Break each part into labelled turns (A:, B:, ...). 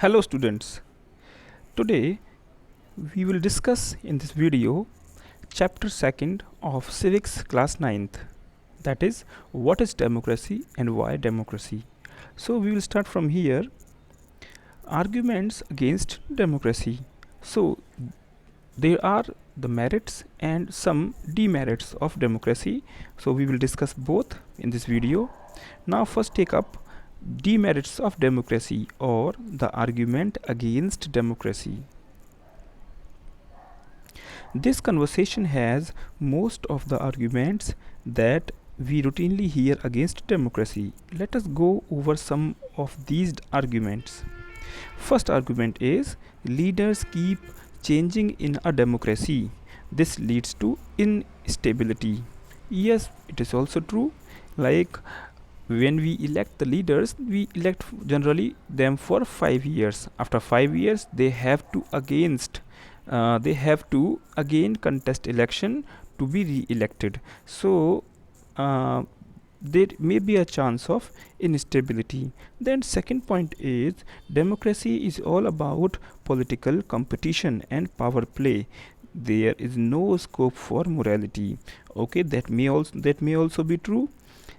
A: Hello students, today we will discuss in this video chapter 2nd of civics class 9th, that is what is democracy and why democracy. So we will start from here. Arguments against democracy. So there are the merits and some demerits of democracy, so we will discuss both in this video. Now first take up demerits of democracy or the argument against democracy. This conversation has most of the arguments that we routinely hear against democracy. Let us go over some of these arguments. First argument is leaders keep changing in a democracy. This leads to instability. Yes, it is also true. Like when we elect the leaders, we elect generally them for 5 years. After 5 years they have to again contest election to be re-elected. So there may be a chance of instability. Then second point is democracy is all about political competition and power play. There is no scope for morality. Okay, that may also be true.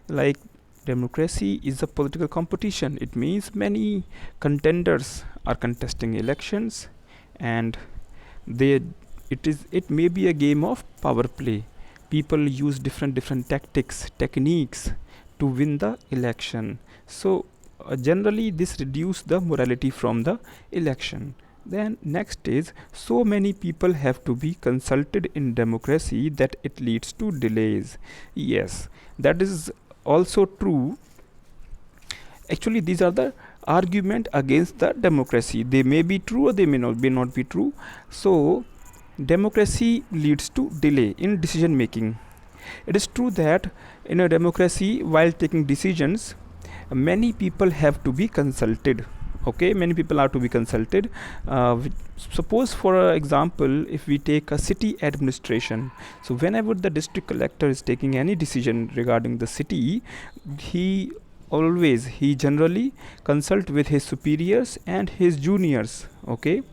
A: Like democracy is a political competition. It means many contenders are contesting elections, and it may be a game of power play. People use different techniques to win the election. So generally this reduce the morality from the election. Then next is so many people have to be consulted in democracy that it leads to delays. Yes, that is also true. Actually these are the argument against the democracy. They may be true or they may not be true. So democracy leads to delay in decision making. It is true that in a democracy, while taking decisions, many people have to be consulted. Okay, many people are to be consulted. Suppose for example, if we take a city administration, so whenever the district collector is taking any decision regarding the city, he generally consult with his superiors and his juniors, okay,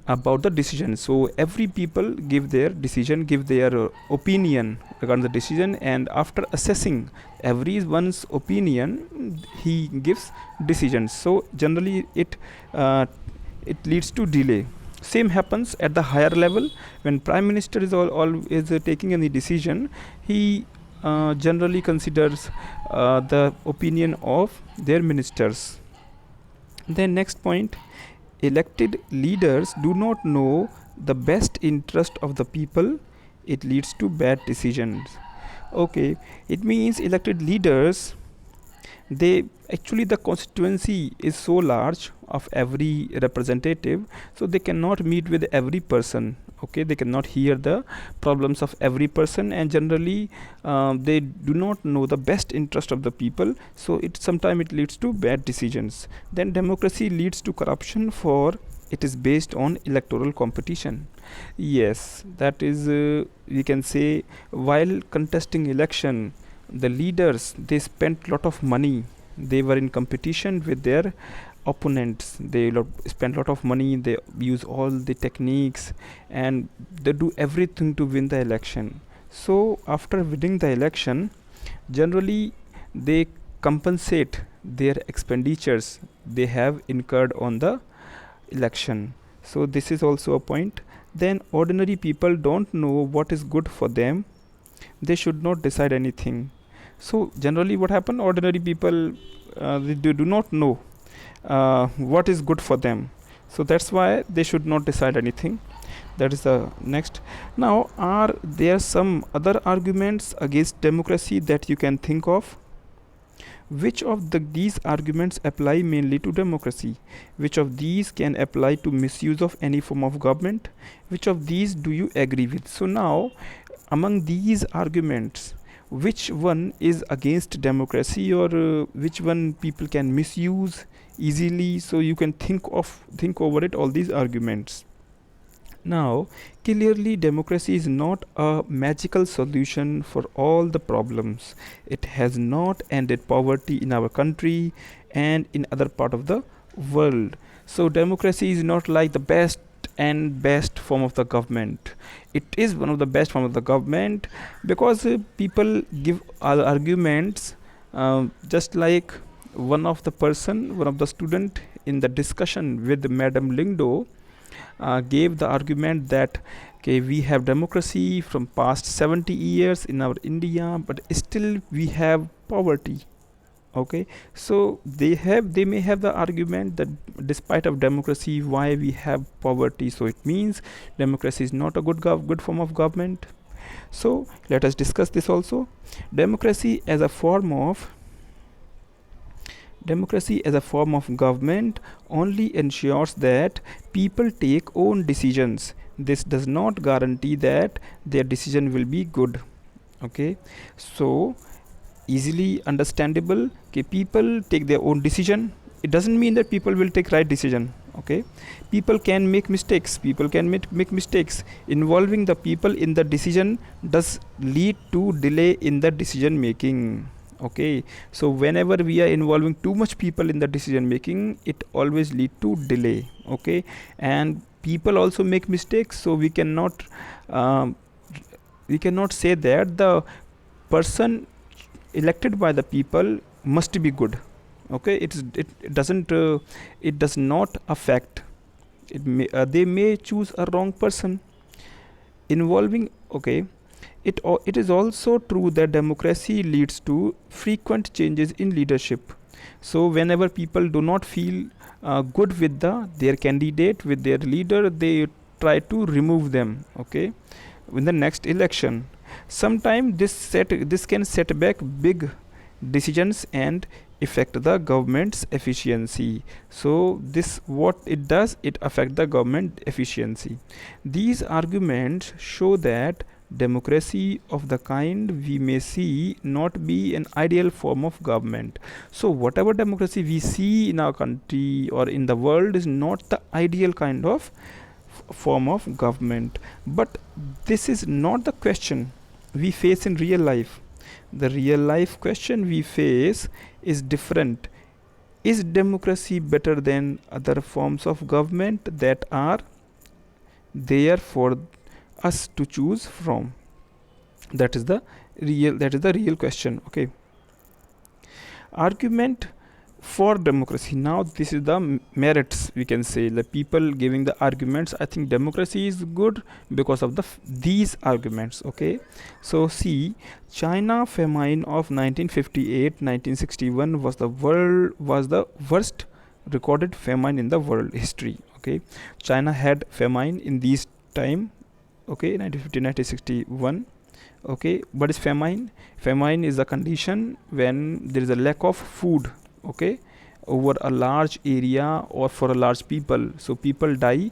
A: about the decision. So every people give their opinion regarding the decision, and after assessing everyone's opinion, he gives decisions. So generally it leads to delay. Same happens at the higher level. When prime minister is taking any decision, he generally considers the opinion of their ministers. Then next point, elected leaders do not know the best interest of the people. It leads to bad decisions. Okay, it means elected leaders, the constituency is so large of every representative, so they cannot meet with every person. Okay, they cannot hear the problems of every person, and generally they do not know the best interest of the people, so sometimes it leads to bad decisions. Then democracy leads to corruption, for it is based on electoral competition. Yes, that is we can say, while contesting election, the leaders, they spent lot of money. They were in competition with their opponents. They spend lot of money, they use all the techniques, and they do everything to win the election. So after winning the election, generally they compensate their expenditures they have incurred on the election. So this is also a point. Then ordinary people don't know what is good for them. They should not decide anything. So generally what happen, ordinary people, they do not know what is good for them, so that's why they should not decide anything. That is the next. Now, are there some other arguments against democracy that you can think of? Which of these arguments apply mainly to democracy? Which of these can apply to misuse of any form of government? Which of these do you agree with? So now, among these arguments, which one is against democracy, or which one people can misuse easily? So you can think over it, all these arguments. Now, clearly democracy is not a magical solution for all the problems. It has not ended poverty in our country and in other part of the world. So democracy is not like the best form of the government. It is one of the best form of the government, because people give arguments, just like one of the student in the discussion with Madam Lingdo gave the argument that, okay, we have democracy from past 70 years in our India, but still we have poverty. Okay, so they may have the argument that despite of democracy, why we have poverty, so it means democracy is not a good form of government. So let us discuss this also. democracy as a form of Democracy as a form of government only ensures that people take own decisions. This does not guarantee that their decision will be good. Okay, so easily understandable. Okay, people take their own decision. It doesn't mean that people will take right decision. Okay, people can make mistakes. Make mistakes. Involving the people in the decision does lead to delay in the decision making. Okay, so whenever we are involving too much people in the decision making, it always lead to delay. Okay, and people also make mistakes, so um, we cannot say that the person elected by the people must be good. Okay, it doesn't it does not affect. They may choose a wrong person involving. Okay, it is also true that democracy leads to frequent changes in leadership. So whenever people do not feel good with their candidate, with their leader, they try to remove them. Okay, in the next election, sometimes this can set back big decisions and affect the government's efficiency. So this what it does, it affect the government efficiency. These arguments show that democracy of the kind we may see not be an ideal form of government. So whatever democracy we see in our country or in the world is not the ideal kind of form of government. But this is not the question we face in real life. The real life question we face is different. Is democracy better than other forms of government that are there for us to choose from? That is the real question. Okay, argument for democracy. Now this is the merits, we can say, the people giving the arguments. I think democracy is good because of these arguments. Okay, so see, China famine of 1958-1961 was the worst recorded famine in the world history. Okay, China had famine in these time. Okay, 1950-1961. Okay, what is famine? Famine is a condition when there is a lack of food. Okay, over a large area or for a large people, so people die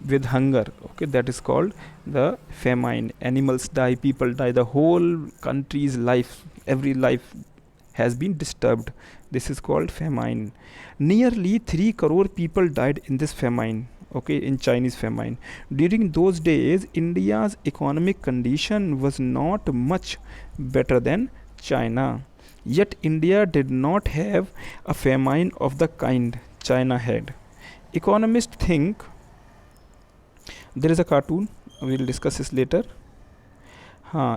A: with hunger. Okay, that is called the famine. Animals die, people die, the whole country's life, every life has been disturbed. This is called famine. Nearly 3 crore people died in this famine. Okay, in Chinese famine. During those days, India's economic condition was not much better than China. Yet India did not have a famine of the kind China had. Economists think, there is a cartoon, we will discuss this later.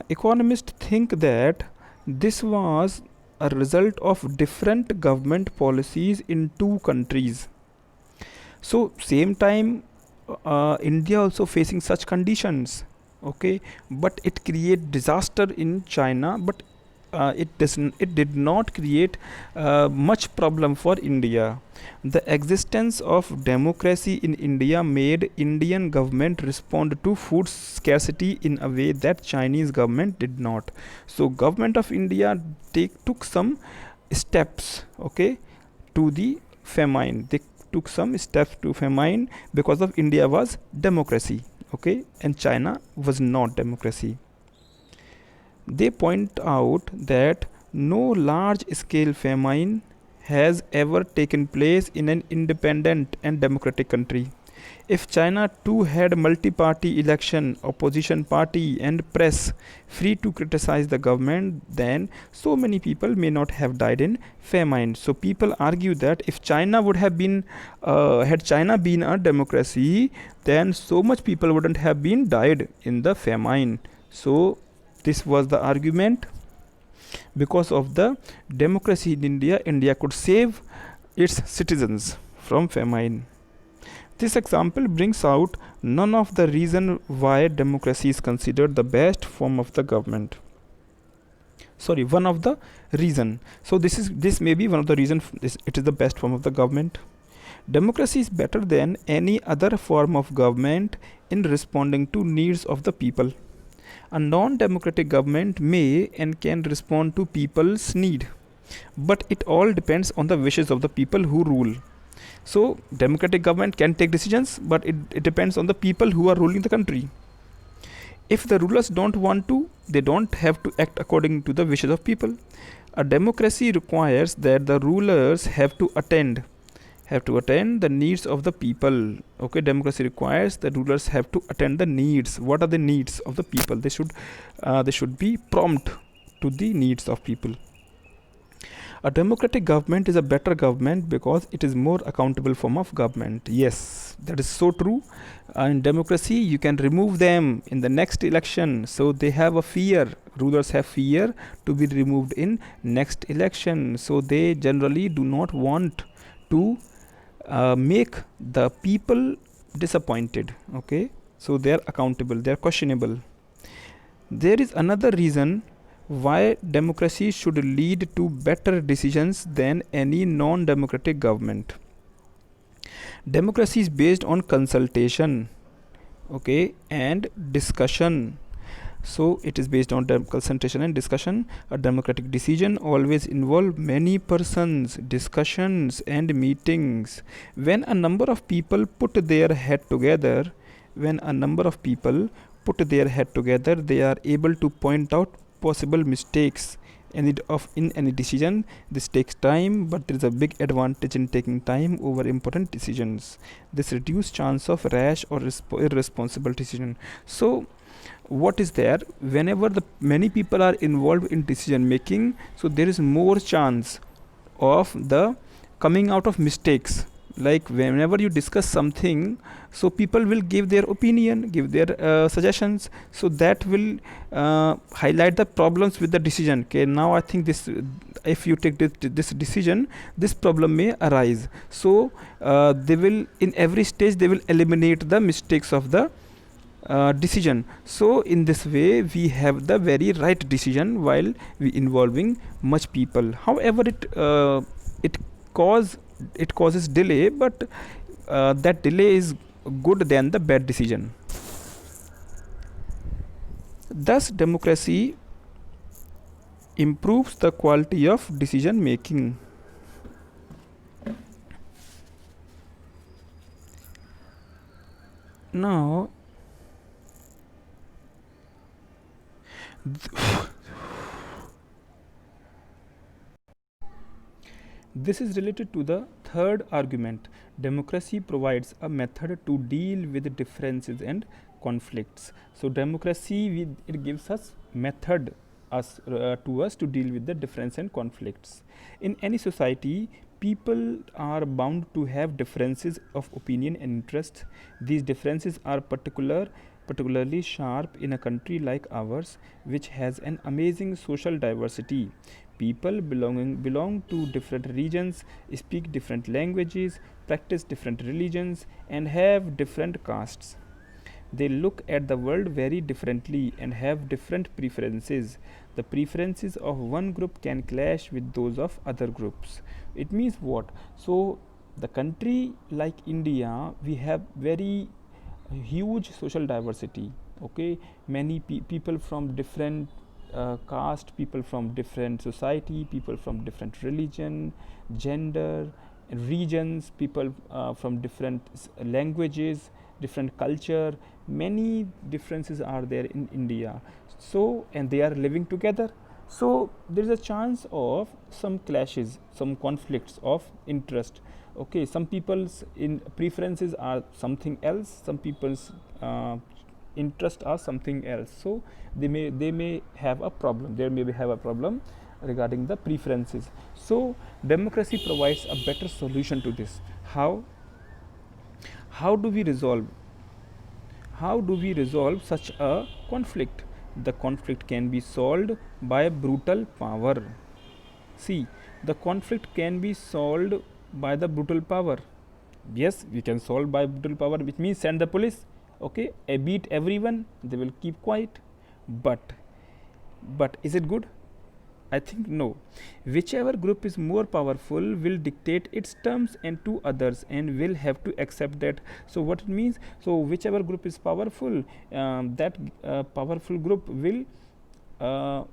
A: Economists think that this was a result of different government policies in two countries. So same time, India also facing such conditions. Okay, but it create disaster in China, but it did not create much problem for India. The existence of democracy in India made Indian government respond to food scarcity in a way that Chinese government did not. So government of India took some steps. Okay, to the famine. They took some steps to famine because of India was democracy. Okay, and China was not democracy. They point out that no large scale famine has ever taken place in an independent and democratic country. If China too had multi-party election, opposition party and press free to criticize the government, then so many people may not have died in famine. So people argue that if China would have been, had China been a democracy, then so much people wouldn't have been died in the famine. So this was the argument. Because of the democracy in India, India could save its citizens from famine. This example brings out none of the reason why democracy is considered the best form of the government. Sorry, one of the reason. So this may be one of the reason it is the best form of the government. Democracy is better than any other form of government in responding to needs of the people. A non-democratic government may and can respond to people's need, but it all depends on the wishes of the people who rule. So democratic government can take decisions, but it depends on the people who are ruling the country. If the rulers don't want to, they don't have to act according to the wishes of people. A democracy requires that the rulers have to attend the needs of the people. Okay, democracy requires the rulers have to attend the needs. What are the needs of the people? They should be prompt to the needs of people. A democratic government is a better government because it is more accountable form of government. Yes, that is so true. In democracy, you can remove them in the next election. So they have a fear. Rulers have fear to be removed in next election. So they generally do not want to make the people disappointed. Okay, so they are accountable. They are questionable. There is another reason why democracy should lead to better decisions than any non-democratic government. Democracy is based on consultation, okay, and discussion. So it is based on consultation and discussion. A democratic decision always involve many persons, discussions and meetings. When a number of people put their head together, they are able to point out possible mistakes in any decision. This takes time, but there is a big advantage in taking time over important decisions. This reduces chance of rash or irresponsible decision. So what is there, whenever the many people are involved in decision making, so there is more chance of the coming out of mistakes. Like whenever you discuss something, so people will give their opinion, give their suggestions, so that will highlight the problems with the decision. Okay, now I think this, if you take this decision, this problem may arise. So they will, in every stage they will eliminate the mistakes of the decision. So in this way we have the very right decision while we involving much people. However, it causes delay, but that delay is good than the bad decision. Thus democracy improves the quality of decision making. Now this is related to the third argument. Democracy provides a method to deal with differences and conflicts. So democracy, it gives us method to us to deal with the difference and conflicts. In any society, people are bound to have differences of opinion and interest. These differences are particularly sharp in a country like ours, which has an amazing social diversity. People belong to different regions, speak different languages, practice different religions, and have different castes. They look at the world very differently and have different preferences. The preferences of one group can clash with those of other groups. It means what? So the country like India, we have very huge social diversity. Okay, many people from different caste, people from different society, people from different religion, gender, regions, people from different languages, different culture. Many differences are there in India. So, and they are living together. So there is a chance of some clashes, some conflicts of interest. Okay, some people's in preferences are something else, some people's interest are something else, so they may have a problem, there may have a problem regarding the preferences. So democracy provides a better solution to this. How do we resolve, how do we resolve such a conflict? The conflict can be solved by brutal power. See, the conflict can be solved by the brutal power. Yes, we can solve by brutal power, which means send the police. Okay, beat everyone, they will keep quiet. But is it good? I think no. Whichever group is more powerful will dictate its terms and to others and will have to accept that. So what it means? So whichever group is powerful, that powerful group uh,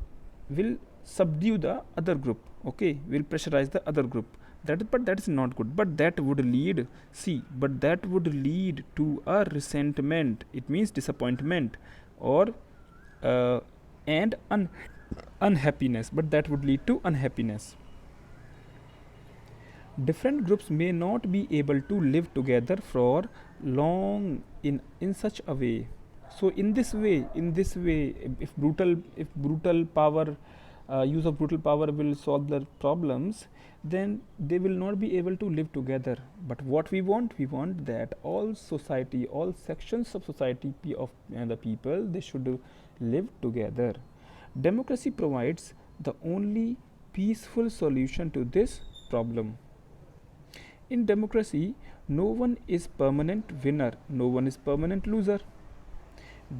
A: will subdue the other group. Okay, will pressurize the other group. But that is not good. But that would lead. See, but that would lead to a resentment. It means disappointment, or uh, and unhappiness, but that would lead to unhappiness. Different groups may not be able to live together for long in such a way. So in this way, if brutal power, use of brutal power will solve their problems, then they will not be able to live together. But what we want that all society, all sections of society of the people, they should live together. Democracy provides the only peaceful solution to this problem. In democracy, no one is permanent winner, no one is permanent loser.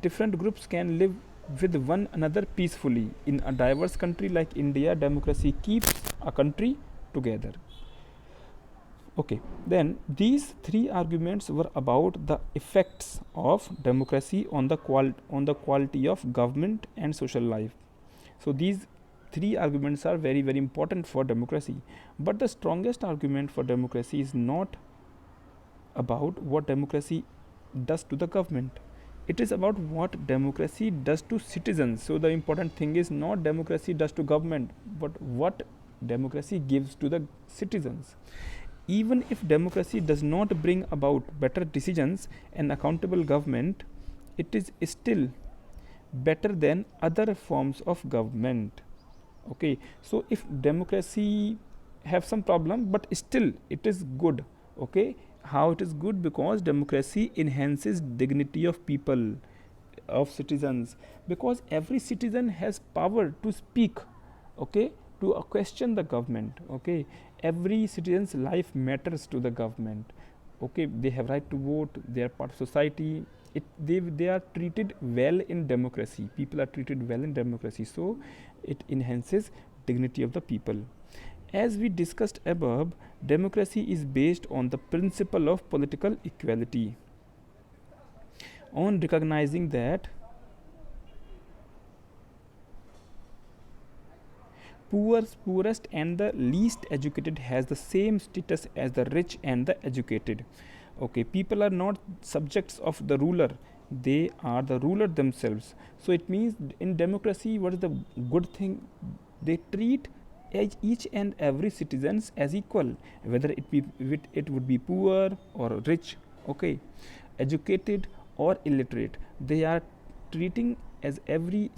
A: Different groups can live with one another peacefully. In a diverse country like India, democracy keeps a country together. Okay, then these three arguments were about the effects of democracy on the quality of government and social life. So these three arguments are very very important for democracy. But the strongest argument for democracy is not about what democracy does to the government. It is about what democracy does to citizens. So the important thing is not democracy does to government, but what democracy gives to the citizens. Even if democracy does not bring about better decisions and accountable government, it is still better than other forms of government. Okay, so if democracy have some problem, but still it is good. Okay, how it is good? Because democracy enhances dignity of people, of citizens, because every citizen has power to speak. Okay, to question the government. Okay, every citizen's life matters to the government. Okay, they have right to vote, they are part of society. They are treated well in democracy, people are treated well in democracy, so it enhances dignity of the people. As we discussed above, democracy is based on the principle of political equality, on recognizing that poorest and the least educated has the same status as the rich and the educated. Okay, people are not subjects of the ruler, they are the ruler themselves. So it means in democracy, what is the good thing? They treat each and every citizens as equal, whether it would be poor or rich. Okay, educated or illiterate, they are treating as every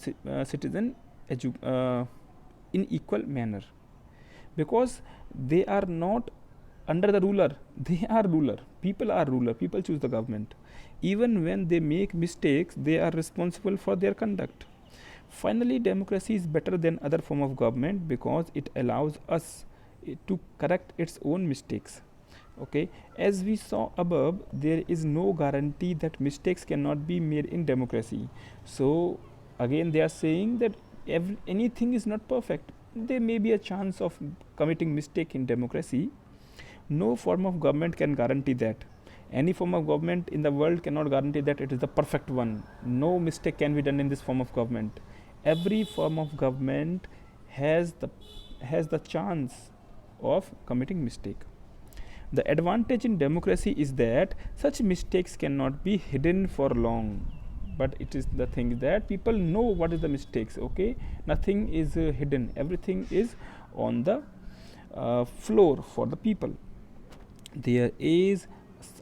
A: citizen in equal manner, because they are not under the ruler, they are ruler. People are ruler, people choose the government. Even when they make mistakes, they are responsible for their conduct. Finally, democracy is better than other form of government because it allows us to correct its own mistakes. Okay, as we saw above, there is no guarantee that mistakes cannot be made in democracy. So again they are saying that anything is not perfect, there may be a chance of committing mistake in democracy. No form of government can guarantee that. Any form of government in the world cannot guarantee that it is the perfect one. No mistake can be done in this form of government. Every form of government has the chance of committing mistake. The advantage in democracy is that such mistakes cannot be hidden for long. But it is the thing that people know what is the mistakes. Okay, nothing is hidden, everything is on the floor for the people. there is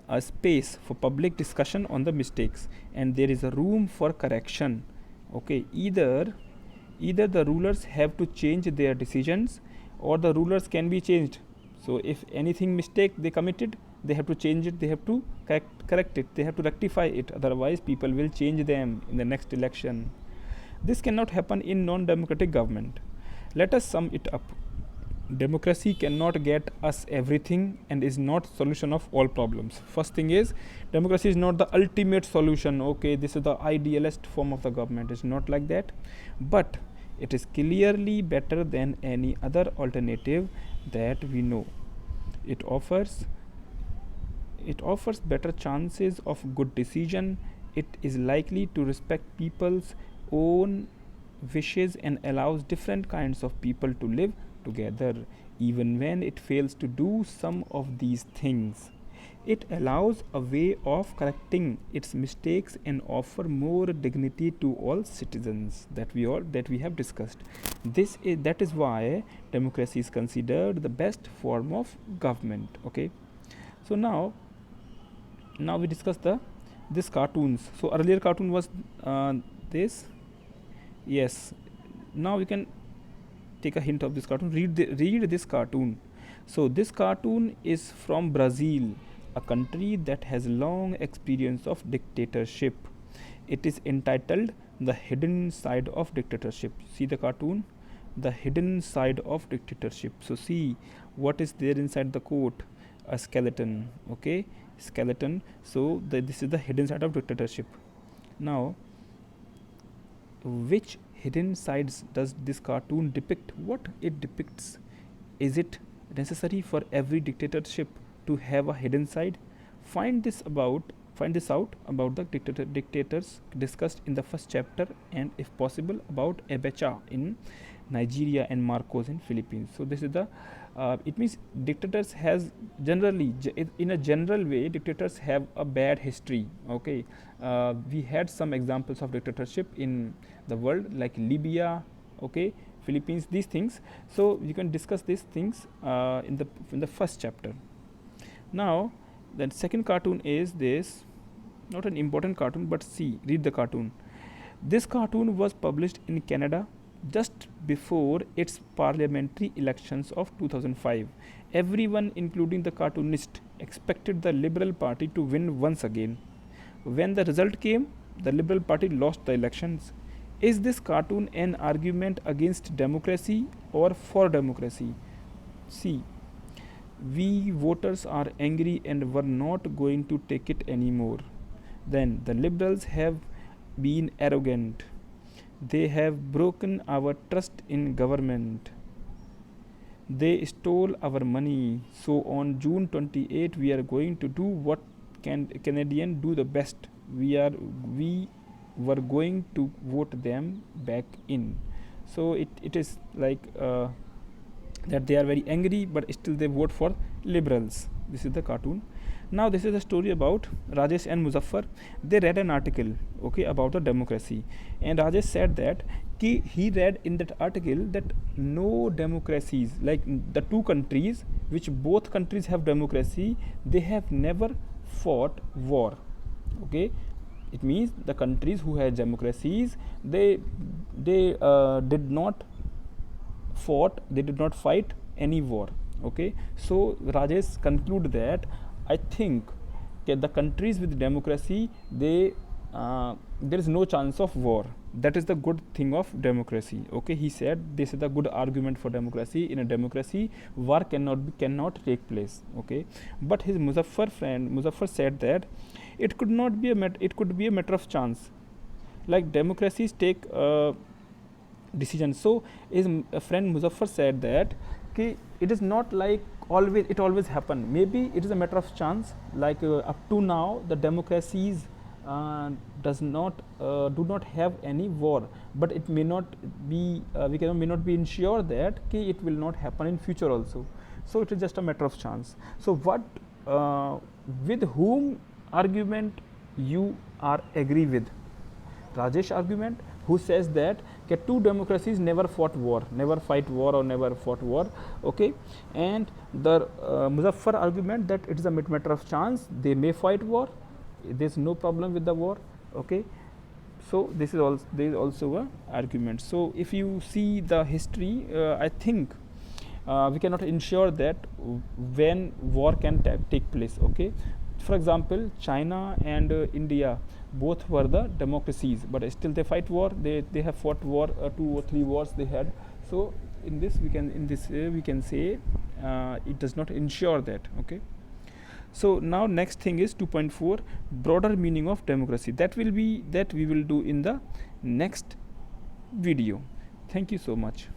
A: a space for public discussion on the mistakes, and there is a room for correction. Okay, either the rulers have to change their decisions, or the rulers can be changed. So if anything mistake they committed, they have to change it, they have to correct it, they have to rectify it, otherwise people will change them in the next election. This cannot happen in non-democratic government. Let us sum it up. Democracy cannot get us everything and is not solution of all problems. First thing is, democracy is not the ultimate solution. Okay, this is the idealist form of the government. It's not like that, but it is clearly better than any other alternative that we know. It offers better chances of good decision. It is likely to respect people's own wishes and allows different kinds of people to live together, even when it fails to do some of these things. It allows a way of correcting its mistakes and offer more dignity to all citizens that we have discussed. That is why democracy is considered the best form of government. Okay, so now we discuss this cartoons. So earlier cartoon was this. Yes, now we can take a hint of this cartoon. Read this cartoon. So this cartoon is from Brazil, a country that has long experience of dictatorship. It is entitled The Hidden Side of Dictatorship. See the cartoon, The Hidden Side of Dictatorship. So see what is there inside the coat. A skeleton. Okay, skeleton. So this is the hidden side of dictatorship. Now, which hidden sides does this cartoon depict? What it depicts? Is it necessary for every dictatorship to have a hidden side? Find this out about the dictators discussed in the first chapter, and if possible about Abacha in Nigeria and Marcos in Philippines. So this is the it means dictators has generally, in a general way, dictators have a bad history. Okay, we had some examples of dictatorship in the world like Libya, okay, Philippines, these things. So you can discuss these things in the first chapter. Now the second cartoon is this, not an important cartoon, but see, read the cartoon. This cartoon was published in Canada just before its parliamentary elections of 2005. Everyone, including the cartoonist, expected the Liberal Party to win once again. When the result came, the Liberal Party lost the elections. Is this cartoon an argument against democracy or for democracy? See, we voters are angry and were not going to take it anymore. Then the Liberals have been arrogant. They have broken our trust in government. They stole our money. So on June 28, we are going to do what Canadians do the best. We were going to vote them back in. So it is like that they are very angry, but still they vote for Liberals. This is the cartoon. Now this is a story about Rajesh and Muzaffar. They read an article, okay, about the democracy, and Rajesh said that he read in that article that no democracies, like the two countries which both countries have democracy, they have never fought war. Okay, it means the countries who had democracies, they did not fight any war. Okay, so Rajesh conclude that I think that the countries with democracy, there is no chance of war. That is the good thing of democracy. Okay, he said this is the good argument for democracy. In a democracy, war cannot take place. Okay, but his Muzaffar said that it could be a matter of chance. Like democracies take decisions. So his friend Muzaffar said that it is not like it always happen. Maybe it is a matter of chance. Like up to now, the democracies do not have any war, but it may not be may not be ensure that it will not happen in future also. So it is just a matter of chance. So what with whom argument you are agree with? Rajesh argument, who says that okay, two democracies never fought war, never fight war or never fought war, okay. And the Muzaffar argument that it is a matter of chance, they may fight war, there is no problem with the war, okay. So this is also, there is also a argument. So if you see the history, I think we cannot ensure that when war can take place, okay. For example, China and India both were the democracies, but still they fight war, they have fought war, 2 or 3 wars they had. So in this we can say it does not ensure that, okay. So now next thing is 2.4, broader meaning of democracy. That we will do in the next video. Thank you so much.